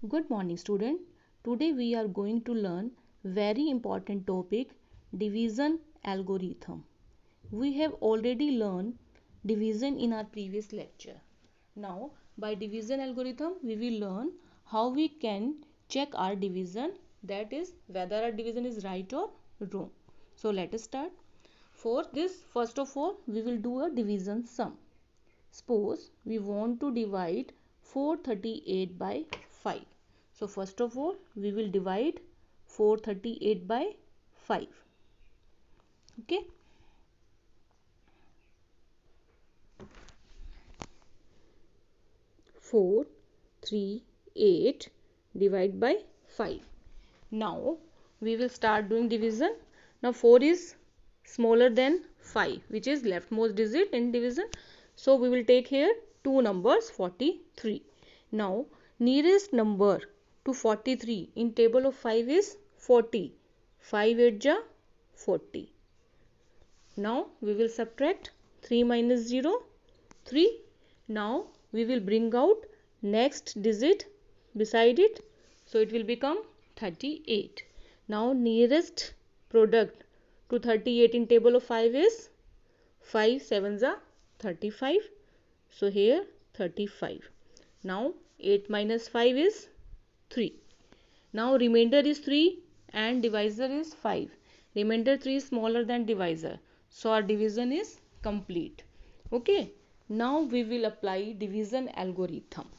Good morning student. Today we are going to learn very important topic, division algorithm. We have already learned division in our previous lecture. Now by division algorithm we will learn how we can check our division, that is whether our division is right or wrong. So let us start. For this, first of all we will do a division sum. Suppose we want to divide 438 by 5. So first of all we will divide 438 by 5. Okay. 438 divide by 5. Now we will start doing division. Now 4 is smaller than 5, which is leftmost digit in division. So we will take here two numbers 43. Now nearest number to 43 in table of 5 is 40. 5 8 ja 40. Now we will subtract 3 minus 0 3. Now we will bring out next digit beside it, so it will become 38. Now nearest product to 38 in table of 5 is 5 7s are 35, so here 35. Now 8 minus 5 is 3. Now remainder is 3 and divisor is 5. Remainder 3 is smaller than divisor, so our division is complete. Okay. Now we will apply division algorithm.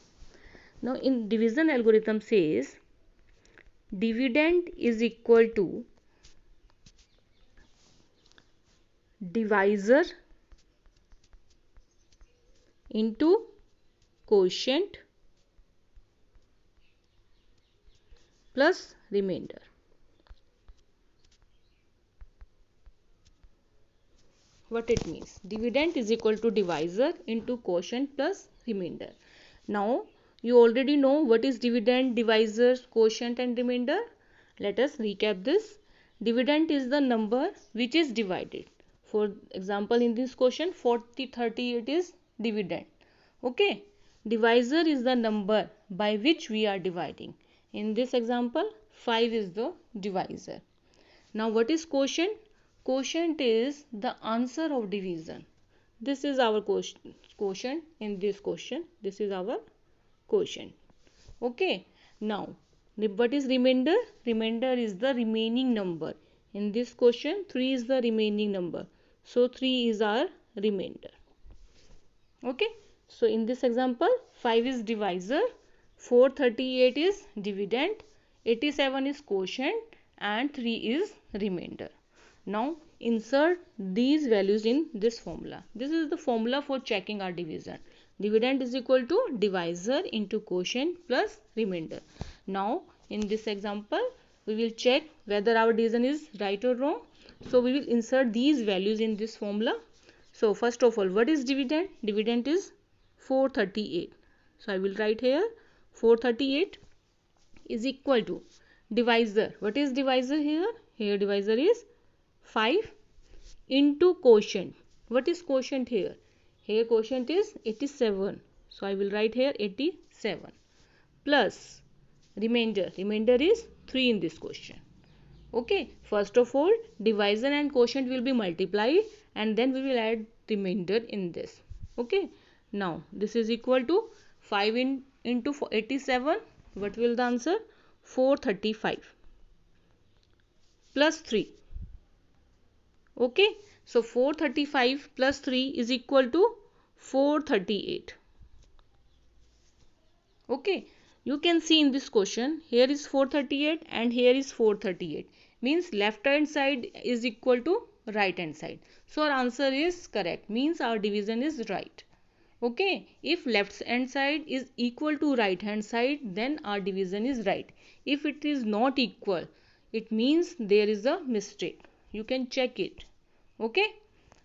Now in division algorithm says dividend is equal to divisor into quotient plus remainder. What it means? Dividend is equal to divisor into quotient plus remainder. Now you already know what is dividend, divisor, quotient and remainder. Let us recap this. Dividend is the number which is divided. For example, in this question 4038 is dividend. Okay. Divisor is the number by which we are dividing. In this example 5 is the divisor. Now what is quotient? Quotient is the answer of division. This is our quotient in this question. This is our quotient. Okay. Now what is remainder? Remainder is the remaining number. In this question 3 is the remaining number. So 3 is our remainder. Okay. So in this example 5 is divisor, 438 is dividend, 87 is quotient and 3 is remainder. Now insert these values in this formula. This is the formula for checking our division. Dividend is equal to divisor into quotient plus remainder. Now in this example we will check whether our division is right or wrong. So we will insert these values in this formula. So first of all, what is dividend? Dividend is 438. So I will write here 438 is equal to divisor. What is divisor here? Here divisor is 5 into quotient. What is quotient here? Here quotient is 87. So I will write here 87 plus remainder. Remainder is 3 in this question. Okay. First of all, divisor and quotient will be multiplied and then we will add remainder in this. Okay. Now this is equal to 5 into 87. What will the answer? 435 plus 3. Okay. So 435 plus 3 is equal to 438. Okay. You can see in this question here is 438 and here is 438. Means left hand side is equal to right hand side. So our answer is correct. Means our division is right. Okay. If left hand side is equal to right hand side, then our division is right. If it is not equal, it means there is a mistake. You can check it. Okay.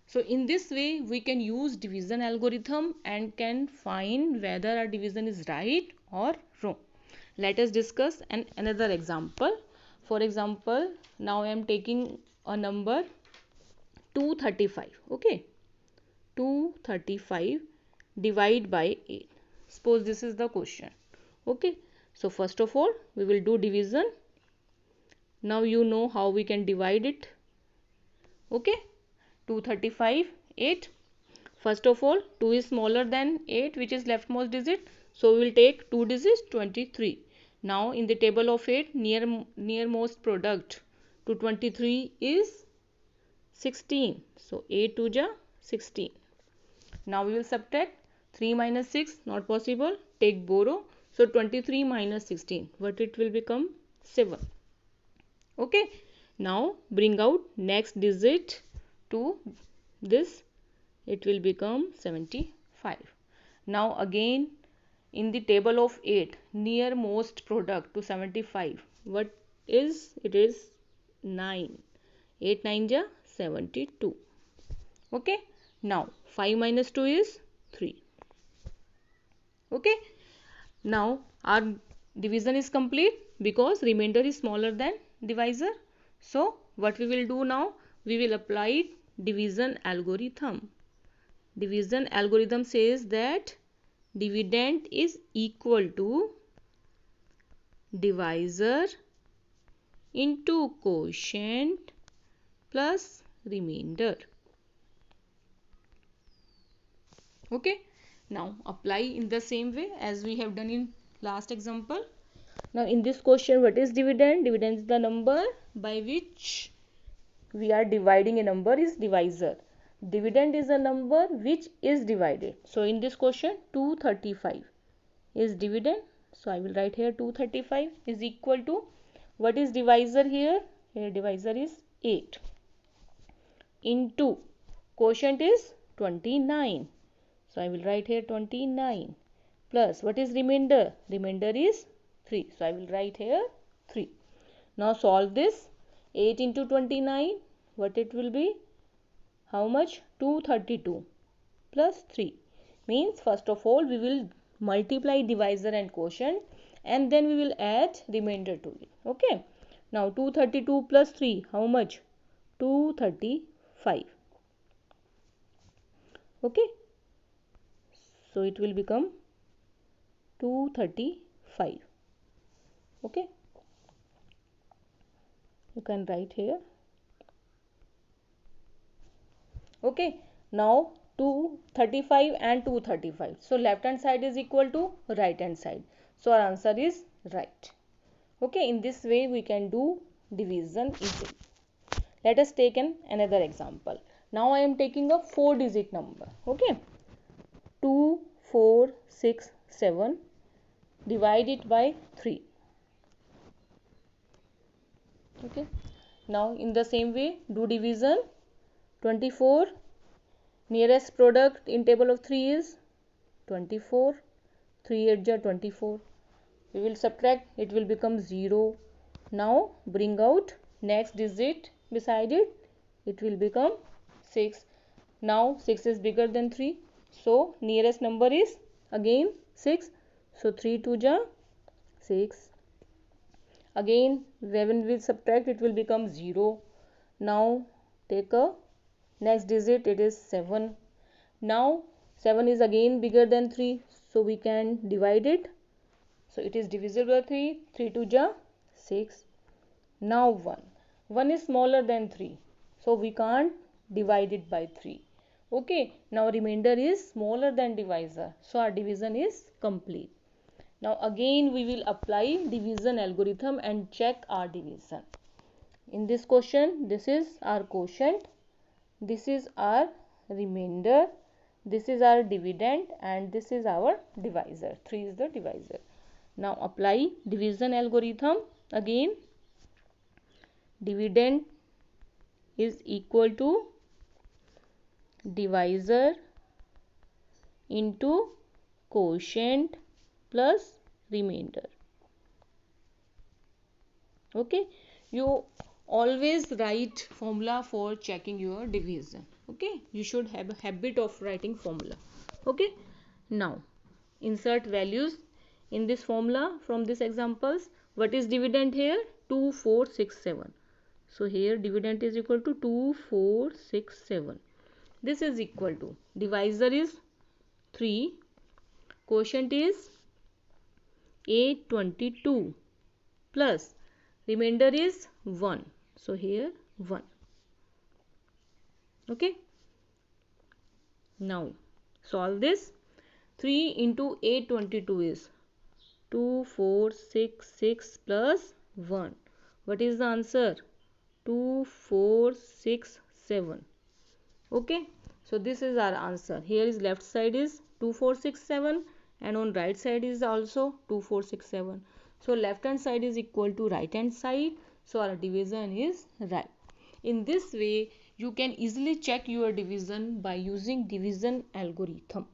So in this way we can use division algorithm and can find whether our division is right or wrong. Let us discuss another example. For example, now I am taking a number 235. Okay. 235 divide by 8. Suppose this is the question. Okay. So first of all we will do division. Now you know how we can divide it. Okay, 235, 8. First of all 2 is smaller than 8, which is leftmost digit, so we will take 2 digits, 23. Now in the table of 8, nearmost product to 23 is 16, so 8 2 ja 16. Now we will subtract 3 minus 6, not possible, take borrow, so 23 minus 16, what it will become? 7. Okay, now bring out next digit to this, it will become 75. Now again in the table of 8, nearmost product to 75, what is? It is 9. 8 9 ja 72. Okay, now 5 minus 2 is 3. Okay, now our division is complete because remainder is smaller than divisor. So what we will do now? We will apply division algorithm. Division algorithm says that dividend is equal to divisor into quotient plus remainder. Okay, now apply in the same way as we have done in last example. Now in this question, what is dividend? Dividend is the number by which we are dividing a number is divisor. Dividend is a number which is divided. So in this question 235 is dividend. So I will write here 235 is equal to, what is divisor here? Here divisor is 8 into quotient is 29. So I will write here 29 plus what is remainder? Remainder is 3. So I will write here 3. Now solve this. 8 into 29, what it will be? How much? 232 plus 3. Means first of all we will multiply divisor and quotient and then we will add remainder to it. Okay. Now 232 plus 3, how much? 235. Okay. So it will become 235. Okay. You can write here. Okay. Now 235 and 235. So left hand side is equal to right hand side. So our answer is right. Okay. In this way we can do division easily. Let us take another example. Now I am taking a 4-digit number. Okay. 2, 4, 6, 7. Divide it by 3. Okay. Now in the same way do division. 24. Nearest product in table of 3 is 24. 3 8 ja 24. We will subtract, it will become 0. Now bring out next digit beside it. It will become 6. Now 6 is bigger than 3. So nearest number is again 6. So 3 2 ja 6. Again when we subtract, it will become 0. Now take a next digit, it is 7. Now 7 is again bigger than 3, so we can divide it. So it is divisible by 3. 3 2 ja 6. Now 1. 1 is smaller than 3, so we can't divide it by 3. Okay. Now remainder is smaller than divisor, so our division is complete. Now again we will apply division algorithm and check our division. In this question, this is our quotient, this is our remainder, this is our dividend, and this is our divisor. 3 is the divisor. Now apply division algorithm again. Dividend is equal to divisor into quotient plus remainder. Okay. You always write formula for checking your division. Okay. You should have a habit of writing formula. Okay. Now insert values in this formula from these examples. What is dividend here? 2 4 6 7. So here dividend is equal to 2 4 6 7. This is equal to divisor is 3, quotient is 822 plus remainder is 1. So here 1. Okay. Now solve this. 3 into 822 is 2466 plus 1. What is the answer? 2467. Okay. So this is our answer. Here is left side is 2467 and on right side is also 2467. So left hand side is equal to right hand side. So our division is right. In this way, you can easily check your division by using division algorithm.